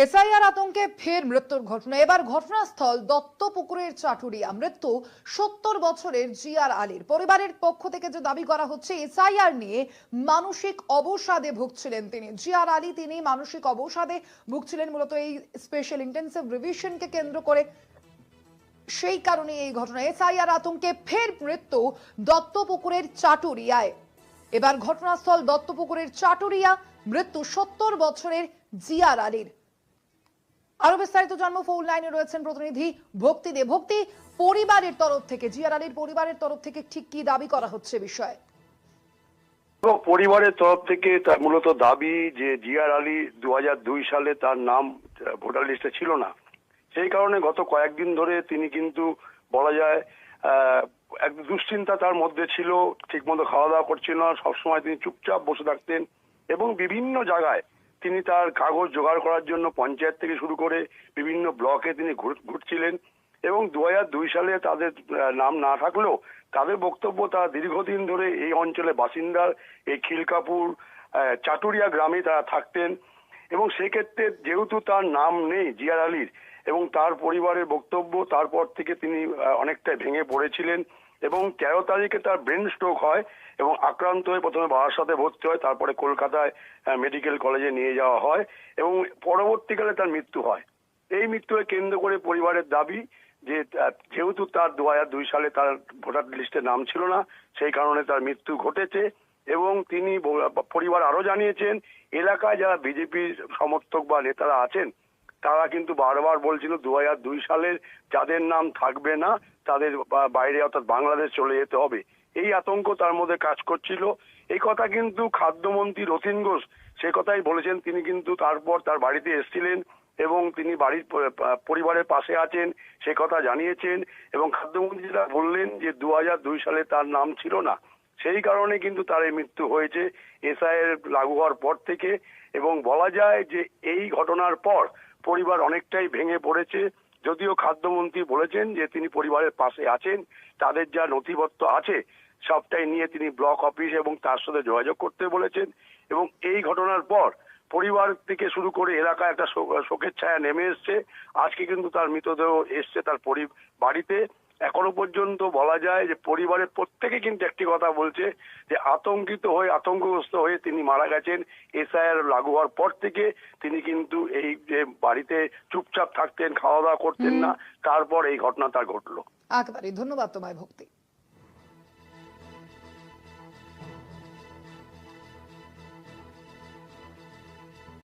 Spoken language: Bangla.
এসআইআর আতঙ্কে ফের মৃত্যুর ঘটনা। এবার ঘটনাস্থল দত্তপুকুরের চাটুরিয়া। মৃত্যু ৭০ বছরের জিয়ার আলীর। পরিবারের পক্ষ থেকে যে দাবি করা হচ্ছে, এসআইআর নিয়ে মানসিক অবসাদে ভুগছিলেন তিনি। জিয়ার আলী তিনি মানসিক অবসাদে ভুগছিলেন মূলত এই স্পেশাল ইন্টেন্সিভ রিভিশনকে কেন্দ্র করে। সেই কারণে এই ঘটনা। এসআইআর আতঙ্কে ফের মৃত্যু দত্তপুকুরের চাটুরিয়ায়। এবার ঘটনাস্থল দত্তপুকুরের চাটুরিয়া। মৃত্যু ৭০ বছরের জিয়ার আলীর। আরো বিস্তারিত জন্ম ফোন লাইনে রয়েছেন প্রতিনিধি ভক্তি দে। ভক্তি, পরিবারের তরফ থেকে, জিয়ার আলীর পরিবারের তরফ থেকে ঠিক কি দাবি করা হচ্ছে বিষয়ে? পরিবারের তরফ থেকে তার মূলত দাবি যে জিয়ার আলী 2002 সালে তার নাম ভোটার লিস্টে ছিল না। সেই কারণে গত কয়েকদিন ধরে তিনি কিন্তু বলা যায় এক দুশ্চিন্তা তার মধ্যে ছিল। ঠিকমতো খাওয়া দাওয়া করছিল না, সবসময় তিনি চুপচাপ বসে থাকতেন এবং বিভিন্ন জায়গায় তিনি তার কাগজ জোগাড় করার জন্য পঞ্চায়েত থেকে শুরু করে বিভিন্ন ব্লকে তিনি ঘুরছিলেন। এবং 2002 সালে তাদের নাম না থাকলেও তাদের বক্তব্য তারা দীর্ঘদিন ধরে এই অঞ্চলে বাসিন্দার এই খিলকাপুর চাটুরিয়া গ্রামে তারা থাকতেন। এবং সেক্ষেত্রে যেহেতু তার নাম নেই জিয়ার আলীর এবং তার পরিবারের বক্তব্য, তারপর থেকে তিনি অনেকটাই ভেঙে পড়েছিলেন এবং 13 তারিখে তার ব্রেন স্ট্রোক হয় এবং আক্রান্ত হয়ে প্রথমে বারাসাতে ভর্তি হয়, তারপরে কলকাতায় মেডিকেল কলেজে নিয়ে যাওয়া হয় এবং পরবর্তীকালে তার মৃত্যু হয়। এই মৃত্যুকে কেন্দ্র করে পরিবারের দাবি যে যেহেতু তার 2002 সালে তার ভোটার লিস্টে নাম ছিল না, সেই কারণে তার মৃত্যু ঘটেছে। এবং তিনি পরিবার আরো জানিয়েছেন, এলাকায় যারা বিজেপির সমর্থক বা নেতারা আছেন তারা কিন্তু বারবার বলছিল 2002 সালের যাদের নাম থাকবে না তাদের বাইরে অর্থাৎ বাংলাদেশ চলে যেতে হবে। এই আতঙ্ক তার মধ্যে কাজ করছিল। এই কথা কিন্তু খাদ্যমন্ত্রী রতিন ঘোষ সে কথাই বলেছেন। তিনি কিন্তু তারপর তার বাড়িতে এসেছিলেন এবং তিনি বাড়ির পরিবারের পাশে আছেন সে কথা জানিয়েছেন। এবং খাদ্যমন্ত্রী যেটা বললেন যে 2002 সালে তার নাম ছিল না, সেই কারণে কিন্তু তার এই মৃত্যু হয়েছে এসআইআর লাগু হওয়ার পর থেকে। এবং বলা যায় যে এই ঘটনার পর পরিবার অনেকটাই ভেঙে পড়েছে। যদিও খাদ্যমন্ত্রী বলেছেন যে তিনি পরিবারের পাশে আছেন, তাদের যা নথিপত্র আছে সবটাই নিয়ে তিনি ব্লক অফিস এবং তার সাথে যোগাযোগ করতে বলেছেন। এবং এই ঘটনার পর পরিবার থেকে শুরু করে এলাকায় একটা শোকের ছায়া নেমে এসছে। আজকে কিন্তু তার মৃতদেহ এসছে তার বাড়িতে। এখনো পর্যন্ত বলা যায় যে পরিবারের প্রত্যেকে কিন্তু একটি কথা বলছে যে আতঙ্কগ্রস্ত হয়ে তিনি মারা গেছেন। এসআইআর লাগু হওয়ার পর থেকে তিনি কিন্তু এই যে বাড়িতে চুপচাপ থাকতেন, খাওয়া দাওয়া করতেন না, তারপর এই ঘটনা তার ঘটলো। একেবারে ধন্যবাদ তোমায় ভক্তি।